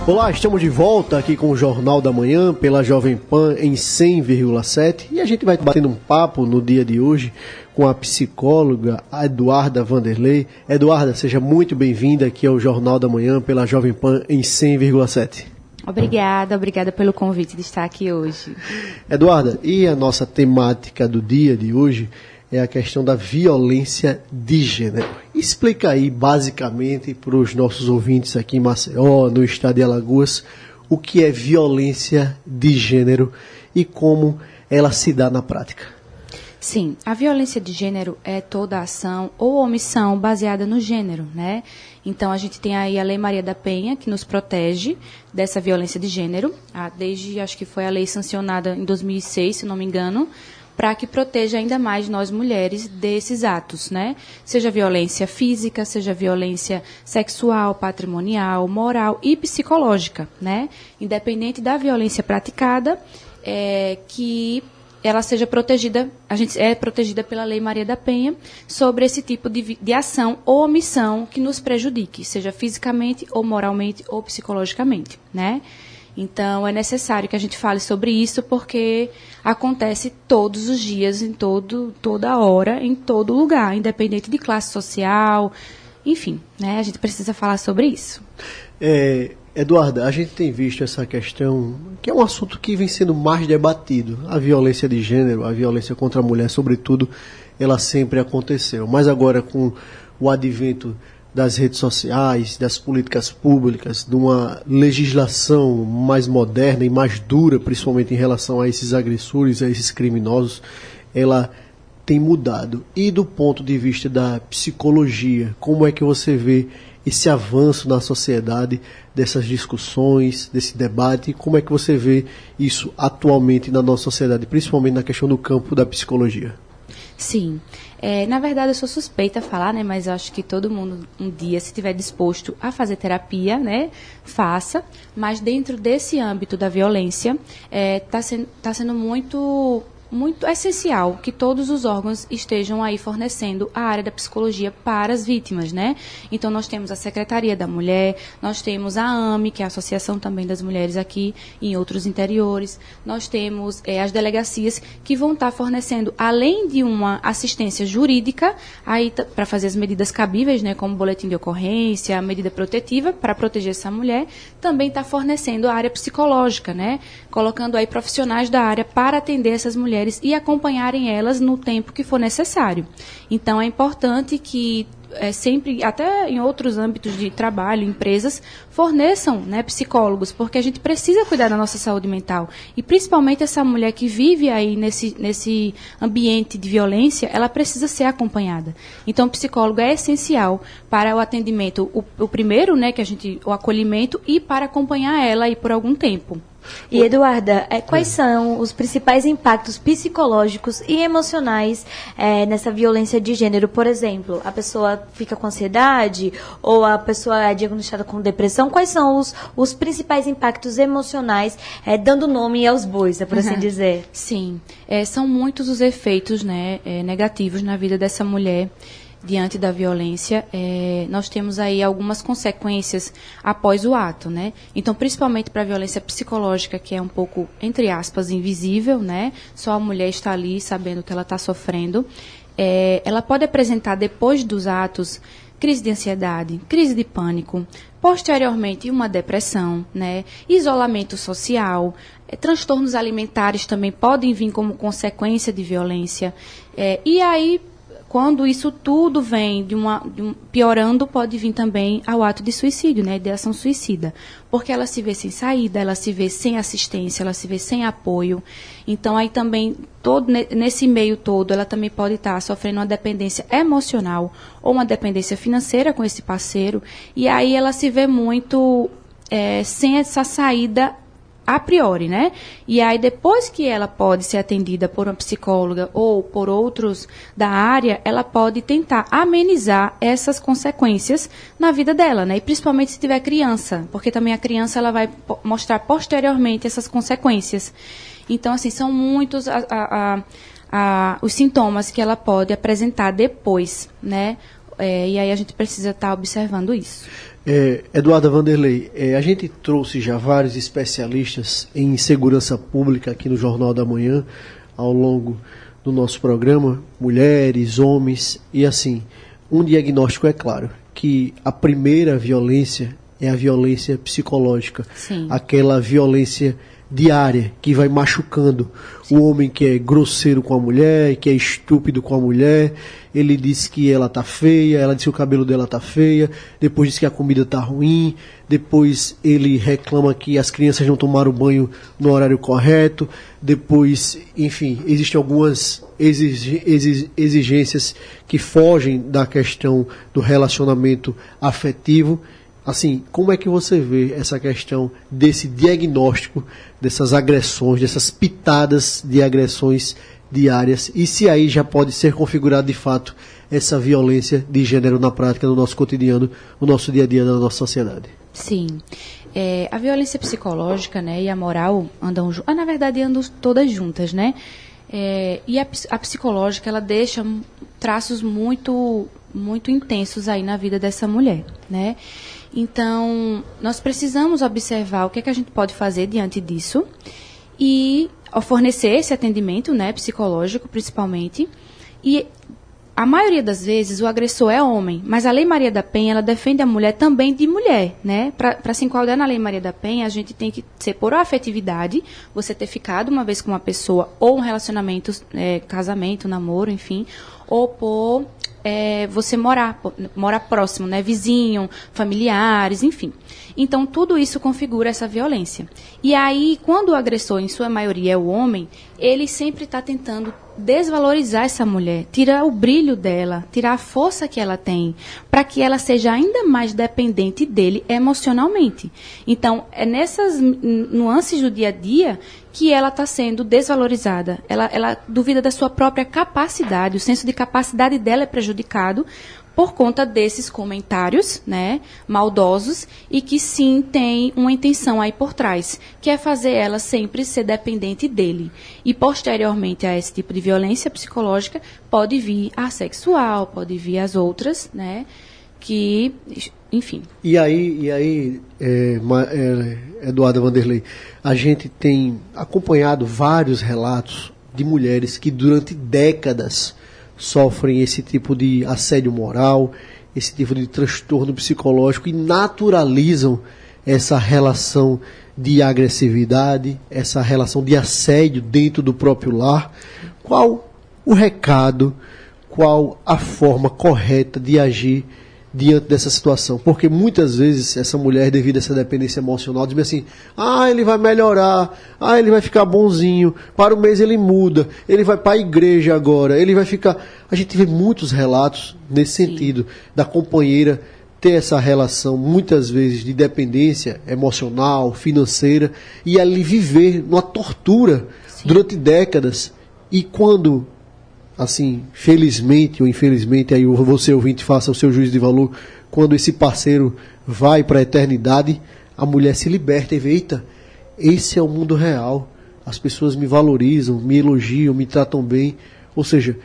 Olá, estamos de volta aqui com o Jornal da Manhã pela Jovem Pan em 100,7 e a gente vai batendo um papo no dia de hoje com a psicóloga Eduarda Vanderlei. Eduarda, seja muito bem-vinda aqui ao Jornal da Manhã pela Jovem Pan em 100,7. Obrigada pelo convite de estar aqui hoje. Eduarda, e a nossa temática do dia de hoje é a questão da violência de gênero. Explica aí, basicamente, para os nossos ouvintes aqui em Maceió, no estado de Alagoas, o que é violência de gênero e como ela se dá na prática. Sim, a violência de gênero é toda ação ou omissão baseada no gênero, né? Então, a gente tem aí a Lei Maria da Penha, que nos protege dessa violência de gênero, desde, acho que foi a lei sancionada em 2006, se não me engano, para que proteja ainda mais nós mulheres desses atos, né? Seja violência física, seja violência sexual, patrimonial, moral e psicológica, né? Independente da violência praticada, que ela seja protegida, a gente é protegida pela Lei Maria da Penha sobre esse tipo de ação ou omissão que nos prejudique, seja fisicamente ou moralmente ou psicologicamente, né? Então, é necessário que a gente fale sobre isso porque acontece todos os dias, toda hora, em todo lugar, independente de classe social, enfim, né? A gente precisa falar sobre isso. Eduarda, a gente tem visto essa questão, que é um assunto que vem sendo mais debatido. A violência de gênero, a violência contra a mulher, sobretudo, ela sempre aconteceu. Mas agora, com o advento das redes sociais, das políticas públicas, de uma legislação mais moderna e mais dura, principalmente em relação a esses agressores, a esses criminosos, ela tem mudado. E do ponto de vista da psicologia, como é que você vê esse avanço na sociedade, dessas discussões, desse debate, como é que você vê isso atualmente na nossa sociedade, principalmente na questão do campo da psicologia? Sim. Na verdade, eu sou suspeita a falar, né? Mas eu acho que todo mundo, um dia, se estiver disposto a fazer terapia, né? Faça. Mas dentro desse âmbito da violência, tá sendo muito essencial que todos os órgãos estejam aí fornecendo a área da psicologia para as vítimas, né? Então, nós temos a Secretaria da Mulher, nós temos a AME, que é a Associação também das Mulheres aqui em outros interiores, nós temos as delegacias que vão estar fornecendo, além de uma assistência jurídica, aí para fazer as medidas cabíveis, né? Como boletim de ocorrência, medida protetiva para proteger essa mulher, também está fornecendo a área psicológica, né? Colocando aí profissionais da área para atender essas mulheres e acompanharem elas no tempo que for necessário. Então, é importante que sempre, até em outros âmbitos de trabalho, empresas, forneçam, né, psicólogos, porque a gente precisa cuidar da nossa saúde mental. E, principalmente, essa mulher que vive aí nesse ambiente de violência, ela precisa ser acompanhada. Então, o psicólogo é essencial para o atendimento, o primeiro, né, o acolhimento, e para acompanhar ela aí por algum tempo. E, Eduarda, quais são os principais impactos psicológicos e emocionais nessa violência de gênero? Por exemplo, a pessoa fica com ansiedade ou a pessoa é diagnosticada com depressão. Quais são os principais impactos emocionais, dando nome aos bois, por assim dizer? Sim, são muitos os efeitos, né, negativos na vida dessa mulher diante da violência. Nós temos aí algumas consequências após o ato, né? Então, principalmente para a violência psicológica, que é um pouco, entre aspas, invisível, né? Só a mulher está ali sabendo que ela está sofrendo. Ela pode apresentar, depois dos atos, crise de ansiedade, crise de pânico, posteriormente uma depressão, né? Isolamento social, transtornos alimentares também podem vir como consequência de violência. E aí, quando isso tudo vem piorando, pode vir também ao ato de suicídio, né, de ação suicida. Porque ela se vê sem saída, ela se vê sem assistência, ela se vê sem apoio. Então, aí também, nesse meio todo, ela também pode estar sofrendo uma dependência emocional ou uma dependência financeira com esse parceiro. E aí ela se vê muito sem essa saída a priori, né? E aí, depois que ela pode ser atendida por uma psicóloga ou por outros da área, ela pode tentar amenizar essas consequências na vida dela, né? E principalmente se tiver criança, porque também a criança ela vai mostrar posteriormente essas consequências. Então, assim, são muitos os sintomas que ela pode apresentar depois, né? e aí a gente precisa estar observando isso. Eduarda Vanderlei, a gente trouxe já vários especialistas em segurança pública aqui no Jornal da Manhã, ao longo do nosso programa, mulheres, homens, e assim, um diagnóstico é claro, que a primeira violência é a violência psicológica, Sim. aquela violência diária que vai machucando o homem que é grosseiro com a mulher, que é estúpido com a mulher. Ele diz que ela tá feia, ela diz que o cabelo dela tá feia, depois diz que a comida tá ruim, depois ele reclama que as crianças não tomaram banho no horário correto, depois, enfim, existem algumas exigências que fogem da questão do relacionamento afetivo. Assim, como é que você vê essa questão desse diagnóstico, dessas agressões, dessas pitadas de agressões diárias, e se aí já pode ser configurado de fato essa violência de gênero na prática, no nosso cotidiano, no nosso dia a dia da nossa sociedade? Sim. A violência psicológica, né, e a moral andam juntas, na verdade andam todas juntas, né? E a psicológica, ela deixa traços muito intensos aí na vida dessa mulher, né? Então, nós precisamos observar o que é que a gente pode fazer diante disso e fornecer esse atendimento, né, psicológico, principalmente. E a maioria das vezes o agressor é homem, mas a Lei Maria da Penha, ela defende a mulher também de mulher, né? Para se enquadrar na Lei Maria da Penha, a gente tem que ser por afetividade, você ter ficado uma vez com uma pessoa, ou um relacionamento, casamento, namoro, enfim, ou por você morar próximo, né? Vizinho, familiares, enfim. Então, tudo isso configura essa violência. E aí, quando o agressor, em sua maioria, é o homem, ele sempre está tentando desvalorizar essa mulher, tirar o brilho dela, tirar a força que ela tem, para que ela seja ainda mais dependente dele emocionalmente. Então, é nessas nuances do dia a dia que ela está sendo desvalorizada. Ela duvida da sua própria capacidade, o senso de capacidade dela é prejudicado por conta desses comentários, né, maldosos, e que sim tem uma intenção aí por trás, que é fazer ela sempre ser dependente dele. E posteriormente a esse tipo de violência psicológica, pode vir a sexual, pode vir as outras, né, que, enfim. E aí, Eduarda Vanderlei, a gente tem acompanhado vários relatos de mulheres que durante décadas sofrem esse tipo de assédio moral, esse tipo de transtorno psicológico e naturalizam essa relação de agressividade, essa relação de assédio dentro do próprio lar. Qual o recado, qual a forma correta de agir diante dessa situação? Porque muitas vezes essa mulher, devido a essa dependência emocional, diz assim: ele vai melhorar, ele vai ficar bonzinho, para o mês ele muda, ele vai para a igreja agora, ele vai ficar... A gente vê muitos relatos nesse sentido, da companheira ter essa relação, muitas vezes, de dependência emocional, financeira, e ali viver numa tortura durante décadas. E quando... assim, felizmente ou infelizmente, aí você ouvinte faça o seu juízo de valor, quando esse parceiro vai para a eternidade, a mulher se liberta e vê: eita, esse é o mundo real, as pessoas me valorizam, me elogiam, me tratam bem. Ou seja,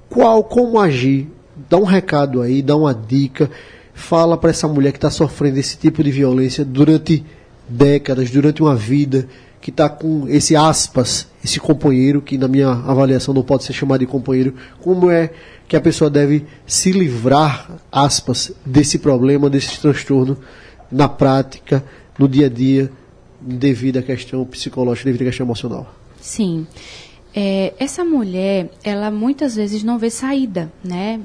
como agir? Dá um recado aí, dá uma dica, fala para essa mulher que está sofrendo esse tipo de violência durante décadas, durante uma vida, que está com esse aspas, esse companheiro, que na minha avaliação não pode ser chamado de companheiro. Como é que a pessoa deve se livrar, aspas, desse problema, desse transtorno na prática, no dia a dia, devido à questão psicológica, devido à questão emocional? Sim. Essa mulher, ela muitas vezes não vê saída, né?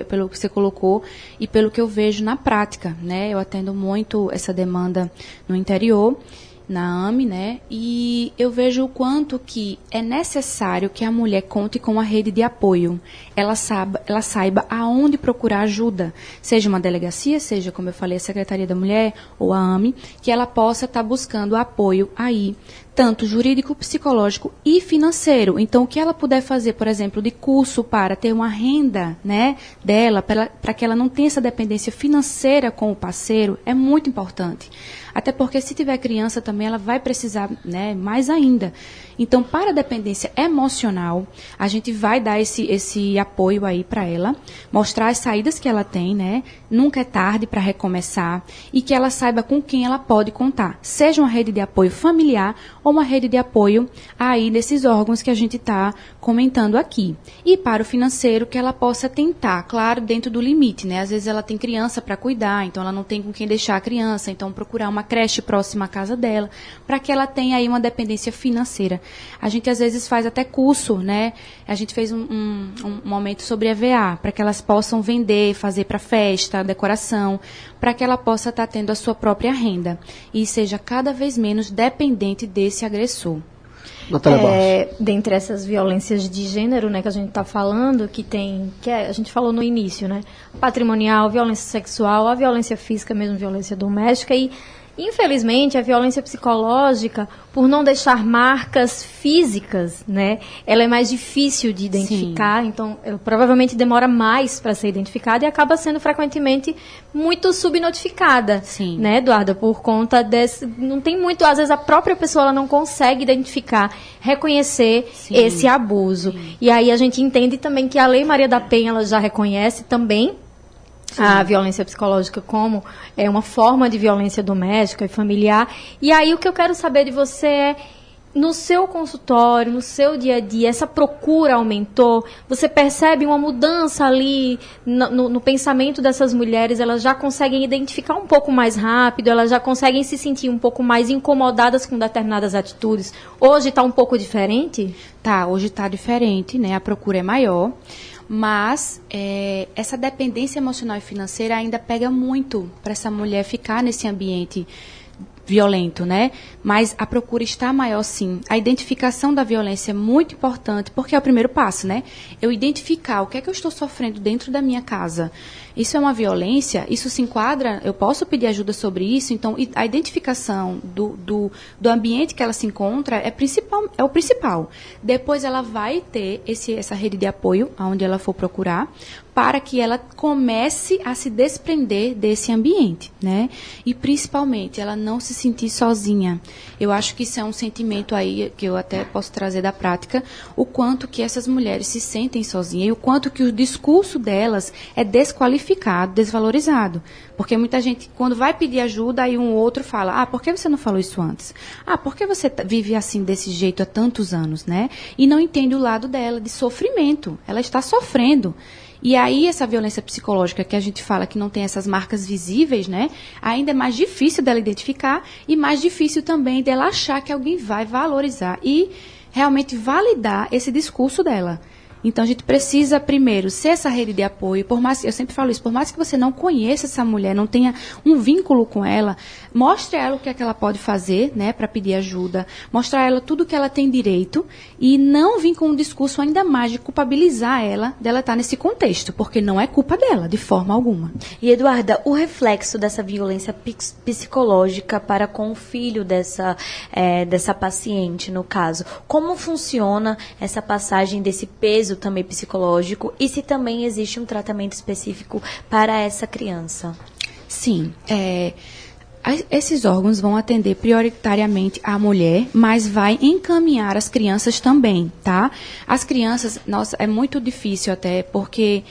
Pelo que você colocou e pelo que eu vejo na prática, né? Eu atendo muito essa demanda no interior, na AME, né? E eu vejo o quanto que é necessário que a mulher conte com uma rede de apoio. Ela saiba aonde procurar ajuda, seja uma delegacia, seja, como eu falei, a Secretaria da Mulher ou a AME, que ela possa estar buscando apoio aí, tanto jurídico, psicológico e financeiro. Então, o que ela puder fazer, por exemplo, de curso para ter uma renda, né, dela, para que ela não tenha essa dependência financeira com o parceiro, é muito importante. Até porque, se tiver criança também, ela vai precisar, né, mais ainda. Então, para a dependência emocional, a gente vai dar esse apoio aí para ela, mostrar as saídas que ela tem, né? Nunca é tarde para recomeçar e que ela saiba com quem ela pode contar, seja uma rede de apoio familiar ou uma rede de apoio aí desses órgãos que a gente está comentando aqui. E para o financeiro, que ela possa tentar, claro, dentro do limite, né? Às vezes ela tem criança para cuidar, então ela não tem com quem deixar a criança, então procurar uma creche próxima à casa dela, para que ela tenha aí uma dependência financeira. A gente às vezes faz até curso, né? A gente fez um momento sobre EVA, para que elas possam vender, fazer para festa, decoração, para que ela possa estar tendo a sua própria renda e seja cada vez menos dependente desse agressor. Dentre essas violências de gênero, né, que a gente está falando, a gente falou no início, né, patrimonial, violência sexual, a violência física, mesmo violência doméstica e, infelizmente, a violência psicológica, por não deixar marcas físicas, né, ela é mais difícil de identificar, então ela provavelmente demora mais para ser identificada e acaba sendo frequentemente muito subnotificada, né, Eduarda, por conta desse, não tem muito, às vezes a própria pessoa ela não consegue identificar, reconhecer esse abuso. E aí a gente entende também que a Lei Maria da Penha ela já reconhece também a violência psicológica como uma forma de violência doméstica e familiar. E aí o que eu quero saber de você é, no seu consultório, no seu dia a dia, essa procura aumentou? Você percebe uma mudança ali no pensamento dessas mulheres? Elas já conseguem identificar um pouco mais rápido? Elas já conseguem se sentir um pouco mais incomodadas com determinadas atitudes? Hoje está um pouco diferente? Hoje está diferente, né? A procura é maior. Mas essa dependência emocional e financeira ainda pega muito para essa mulher ficar nesse ambiente violento, né? Mas a procura está maior, sim. A identificação da violência é muito importante, porque é o primeiro passo, né? Eu identificar o que é que eu estou sofrendo dentro da minha casa. Isso é uma violência? Isso se enquadra? Eu posso pedir ajuda sobre isso? Então, a identificação do ambiente que ela se encontra é o principal. Depois ela vai ter essa rede de apoio, aonde ela for procurar, para que ela comece a se desprender desse ambiente, né? E, principalmente, ela não se sentir sozinha. Eu acho que isso é um sentimento aí que eu até posso trazer da prática, o quanto que essas mulheres se sentem sozinhas e o quanto que o discurso delas é desqualificado, desvalorizado. Porque muita gente, quando vai pedir ajuda, aí um outro fala, por que você não falou isso antes? Por que você vive assim, desse jeito há tantos anos, né? E não entende o lado dela de sofrimento. Ela está sofrendo. E aí, essa violência psicológica que a gente fala que não tem essas marcas visíveis, né? Ainda é mais difícil dela identificar e mais difícil também dela achar que alguém vai valorizar e realmente validar esse discurso dela. Então, a gente precisa, primeiro, ser essa rede de apoio. Por mais, eu sempre falo isso, por mais que você não conheça essa mulher, não tenha um vínculo com ela, mostre a ela o que é que ela pode fazer, né, para pedir ajuda, mostrar a ela tudo que ela tem direito e não vir com um discurso ainda mais de culpabilizar ela dela estar nesse contexto, porque não é culpa dela, de forma alguma. E, Eduarda, o reflexo dessa violência psicológica para com o filho dessa paciente, no caso, como funciona essa passagem desse peso também psicológico e se também existe um tratamento específico para essa criança? Sim, esses órgãos vão atender prioritariamente a mulher, mas vai encaminhar as crianças também, tá? As crianças, nossa, é muito difícil até, porque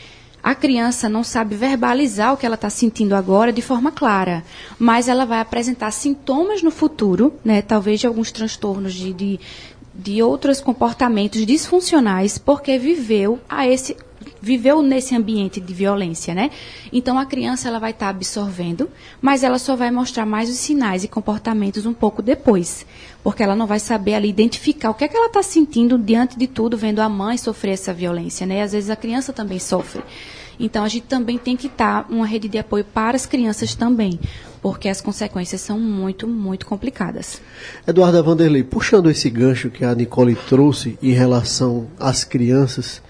a criança não sabe verbalizar o que ela está sentindo agora de forma clara, mas ela vai apresentar sintomas no futuro, né? Talvez de alguns transtornos de outros comportamentos disfuncionais, porque viveu nesse ambiente de violência, né? Então, a criança ela vai estar absorvendo, mas ela só vai mostrar mais os sinais e comportamentos um pouco depois, porque ela não vai saber ali identificar o que é que ela está sentindo diante de tudo, vendo a mãe sofrer essa violência, né? Às vezes a criança também sofre. Então, a gente também tem que estar uma rede de apoio para as crianças também, porque as consequências são muito, muito complicadas. Eduarda Vanderlei, puxando esse gancho que a Nicole trouxe em relação às crianças,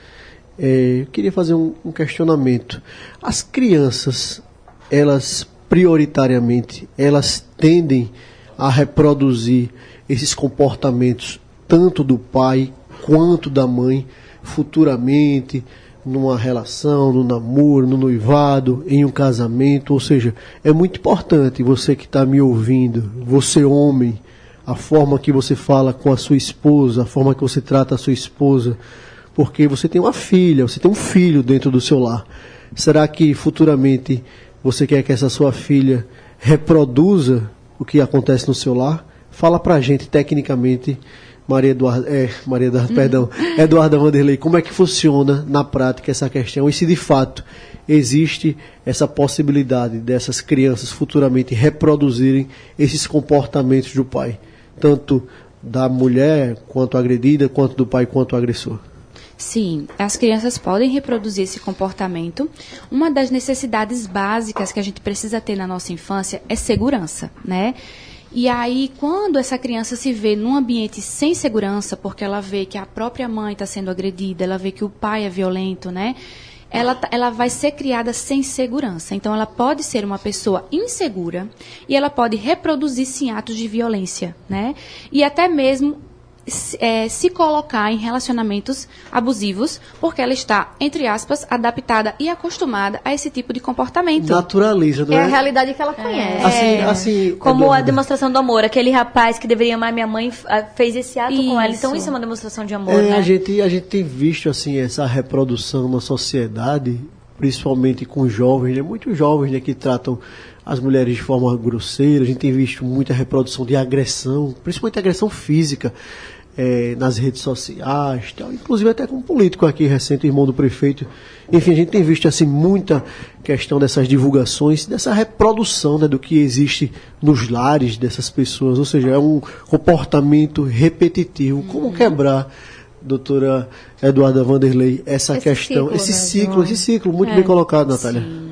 eu queria fazer um questionamento. As crianças, elas prioritariamente, elas tendem a reproduzir esses comportamentos tanto do pai quanto da mãe futuramente, numa relação, no namoro, no noivado, em um casamento. Ou seja, é muito importante você que está me ouvindo, você homem, a forma que você fala com a sua esposa, a forma que você trata a sua esposa, porque você tem uma filha, você tem um filho dentro do seu lar. Será que futuramente você quer que essa sua filha reproduza o que acontece no seu lar? Fala pra gente tecnicamente, Eduarda Vanderlei, como é que funciona na prática essa questão e se de fato existe essa possibilidade dessas crianças futuramente reproduzirem esses comportamentos do pai, tanto da mulher quanto agredida, quanto do pai quanto agressor? Sim, as crianças podem reproduzir esse comportamento. Uma das necessidades básicas que a gente precisa ter na nossa infância é segurança, né? E aí, quando essa criança se vê num ambiente sem segurança, porque ela vê que a própria mãe está sendo agredida, ela vê que o pai é violento, né? Ela vai ser criada sem segurança. Então, ela pode ser uma pessoa insegura e ela pode reproduzir, sim, atos de violência, né? E até mesmo se colocar em relacionamentos abusivos, porque ela está, entre aspas, adaptada e acostumada a esse tipo de comportamento. Naturaliza, não é? É a realidade que ela conhece. Assim, Como Eduarda, a demonstração do amor. Aquele rapaz que deveria amar minha mãe fez esse ato com ela. Então Isso. isso é uma demonstração de amor, né? a gente tem visto assim essa reprodução na sociedade, principalmente com jovens, né? Muitos jovens, né, que tratam as mulheres de forma grosseira. A gente tem visto muita reprodução de agressão, principalmente agressão física, nas redes sociais, tal, inclusive até com um político aqui recente, irmão do prefeito. Enfim, a gente tem visto assim muita questão dessas divulgações, dessa reprodução, né, do que existe nos lares dessas pessoas, ou seja, é um comportamento repetitivo. Como quebrar, doutora Eduarda Vanderlei, essa questão, esse ciclo, muito bem colocado, Natália. Sim.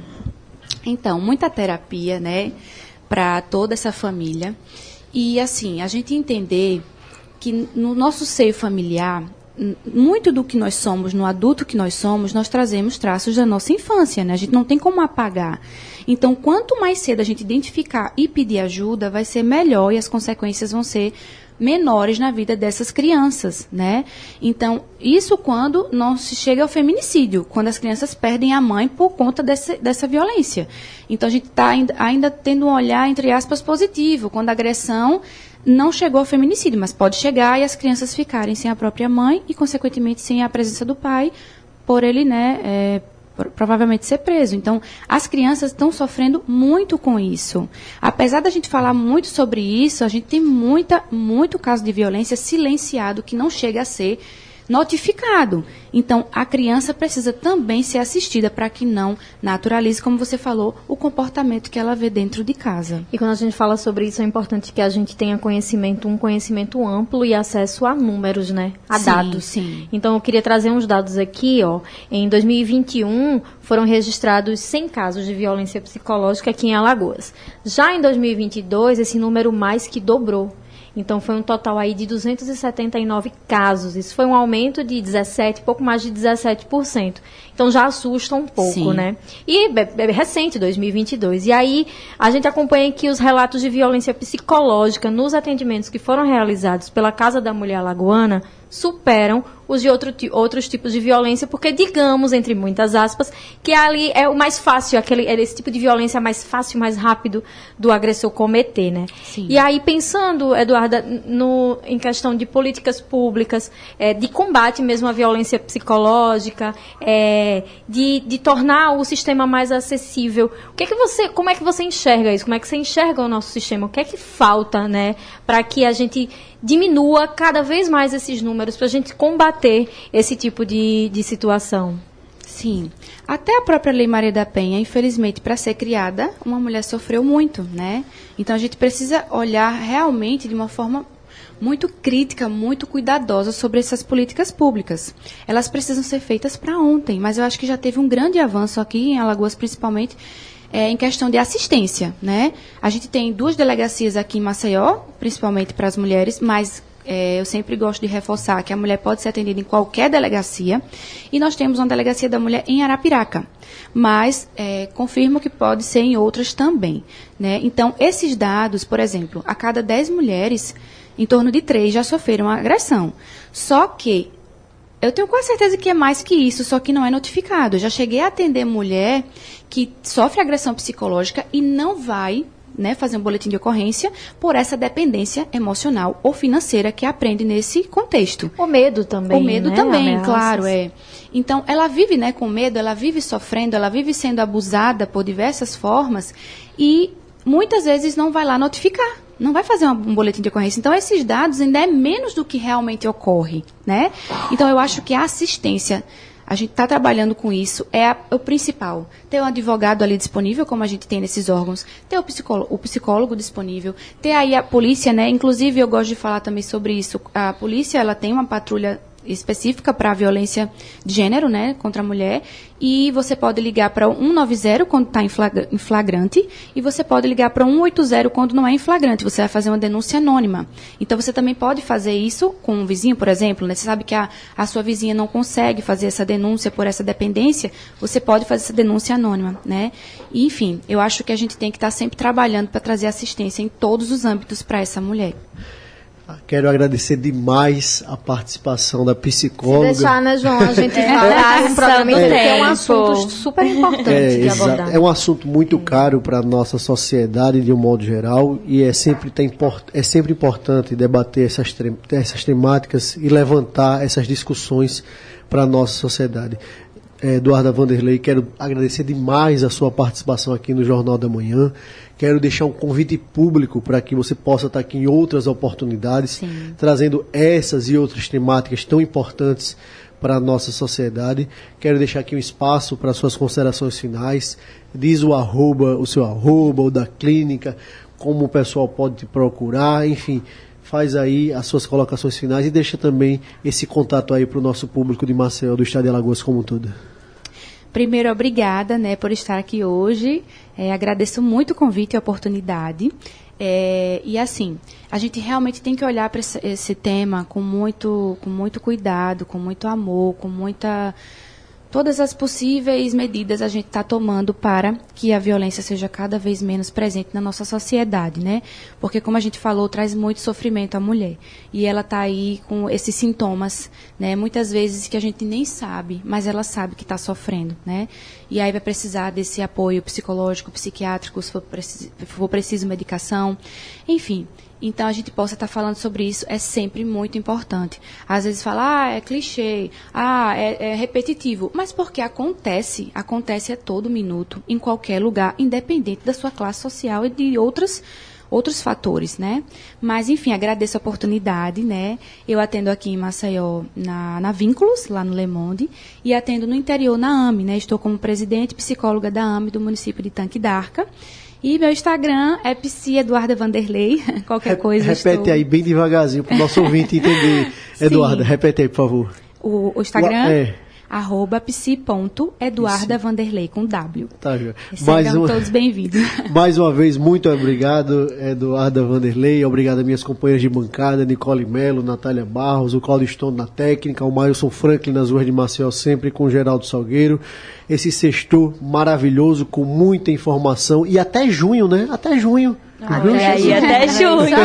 Então, muita terapia, né, para toda essa família. E, assim, a gente entender que no nosso seio familiar, muito do que nós somos, no adulto que nós somos, nós trazemos traços da nossa infância, né? A gente não tem como apagar. Então, quanto mais cedo a gente identificar e pedir ajuda, vai ser melhor e as consequências vão ser menores na vida dessas crianças, né? Então, isso quando não se chega ao feminicídio, quando as crianças perdem a mãe por conta dessa violência. Então, a gente está ainda tendo um olhar, entre aspas, positivo, quando a agressão não chegou ao feminicídio, mas pode chegar e as crianças ficarem sem a própria mãe e, consequentemente, sem a presença do pai, por ele, né, provavelmente ser preso. Então, as crianças estão sofrendo muito com isso. Apesar da gente falar muito sobre isso, a gente tem muito caso de violência silenciado que não chega a ser notificado. Então, a criança precisa também ser assistida para que não naturalize, como você falou, o comportamento que ela vê dentro de casa. E quando a gente fala sobre isso, é importante que a gente tenha um conhecimento amplo e acesso a números, né? A dados. Sim. Então, eu queria trazer uns dados aqui, ó. Em 2021, foram registrados 100 casos de violência psicológica aqui em Alagoas. Já em 2022, esse número mais que dobrou. Então, foi um total aí de 279 casos. Isso foi um aumento de pouco mais de 17%. Então, já assusta um pouco, Sim. né? E é recente, 2022. E aí, a gente acompanha aqui os relatos de violência psicológica nos atendimentos que foram realizados pela Casa da Mulher Alagoana superam os de outros tipos de violência, porque digamos, entre muitas aspas, que ali é o mais fácil, esse tipo de violência é mais fácil, mais rápido do agressor cometer, né? Sim. E aí, pensando, Eduarda, em questão de políticas públicas, de combate mesmo à violência psicológica, de tornar o sistema mais acessível, como é que você enxerga isso? Como é que você enxerga o nosso sistema? O que é que falta, né, para que a gente diminua cada vez mais esses números, para a gente combater esse tipo de situação? Sim. Até a própria Lei Maria da Penha, infelizmente, para ser criada, uma mulher sofreu muito, né? Então, a gente precisa olhar realmente de uma forma muito crítica, muito cuidadosa sobre essas políticas públicas. Elas precisam ser feitas para ontem, mas eu acho que já teve um grande avanço aqui em Alagoas, principalmente, em questão de assistência, né? A gente tem 2 delegacias aqui em Maceió, principalmente para as mulheres, mas eu sempre gosto de reforçar que a mulher pode ser atendida em qualquer delegacia. E nós temos uma delegacia da mulher em Arapiraca, mas confirmo que pode ser em outras também, né? Então, esses dados, por exemplo, a cada 10 mulheres, em torno de 3 já sofreram agressão. Só que eu tenho quase certeza que é mais que isso, só que não é notificado. Eu já cheguei a atender mulher que sofre agressão psicológica e não vai né, fazer um boletim de ocorrência por essa dependência emocional ou financeira que aprende nesse contexto. O medo também, O medo né? também, Ameaças. claro, Então, ela vive, né, com medo, ela vive sofrendo, ela vive sendo abusada por diversas formas e muitas vezes não vai lá notificar. Não vai fazer um boletim de ocorrência. Então, esses dados ainda é menos do que realmente ocorre, né? Então, eu acho que a assistência, a gente está trabalhando com isso, é o principal. Ter um advogado ali disponível, como a gente tem nesses órgãos, ter o psicólogo disponível, ter aí a polícia, né? Inclusive, eu gosto de falar também sobre isso. A polícia, ela tem uma patrulha específica para a violência de gênero, né, contra a mulher, e você pode ligar para 190 quando está em flagrante, e você pode ligar para 180 quando não é em flagrante, você vai fazer uma denúncia anônima. Então, você também pode fazer isso com um vizinho, por exemplo, né, você sabe que a sua vizinha não consegue fazer essa denúncia por essa dependência, você pode fazer essa denúncia anônima, né, e, enfim, eu acho que a gente tem que estar sempre trabalhando para trazer assistência em todos os âmbitos para essa mulher. Quero agradecer demais a participação da psicóloga. Se deixar, né, João? A gente vai um programa inteiro, porque é um assunto super importante de abordar. É um assunto muito caro para a nossa sociedade, de um modo geral, e é sempre importante debater essas temáticas e levantar essas discussões para a nossa sociedade. Eduarda Vanderlei, quero agradecer demais a sua participação aqui no Jornal da Manhã. Quero deixar um convite público para que você possa estar aqui em outras oportunidades, Sim. trazendo essas e outras temáticas tão importantes para a nossa sociedade. Quero deixar aqui um espaço para suas considerações finais. Diz o seu arroba, o da clínica, como o pessoal pode te procurar, enfim, faz aí as suas colocações finais e deixa também esse contato aí para o nosso público de Maceió, do estado de Alagoas como um todo. Primeiro, obrigada, né, por estar aqui hoje. Agradeço muito o convite e a oportunidade. E assim, a gente realmente tem que olhar para esse tema com muito cuidado, com muito amor, com muita... Todas as possíveis medidas a gente está tomando para que a violência seja cada vez menos presente na nossa sociedade, né? Porque, como a gente falou, traz muito sofrimento à mulher. E ela está aí com esses sintomas, né? Muitas vezes que a gente nem sabe, mas ela sabe que está sofrendo, né? E aí vai precisar desse apoio psicológico, psiquiátrico, se for preciso medicação, enfim. Então, a gente possa estar falando sobre isso é sempre muito importante. Às vezes fala, é clichê, é repetitivo, mas porque acontece a todo minuto, em qualquer lugar, independente da sua classe social e de outros fatores, né? Mas, enfim, agradeço a oportunidade, né? Eu atendo aqui em Maceió, na Vínculos, lá no Le Monde, e atendo no interior na AME, né? Estou como presidente e psicóloga da AME do município de Tanque d'Arca. E meu Instagram é Psi Eduarda Vanderlei. Qualquer coisa. Repete aí bem devagarzinho para o nosso ouvinte entender. Eduarda, repete aí, por favor. O Instagram @psi.eduardavanderlei com W. Tá, João. Sejam todos bem-vindos. Mais uma vez, muito obrigado, Eduarda Vanderlei. Obrigado a minhas companheiras de bancada, Nicole Melo, Natália Barros, o Claudio Stone na técnica, o Mailson Franklin nas ruas de Maceió, sempre com o Geraldo Salgueiro. Esse sextou maravilhoso, com muita informação. E até junho, né? Até junho. Até junho.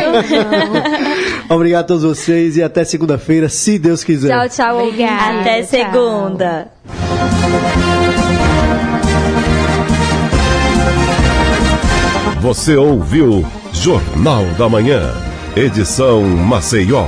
Obrigado a todos vocês e até segunda-feira, se Deus quiser. Tchau, tchau. Obrigada. Até segunda. Você ouviu Jornal da Manhã, edição Maceió.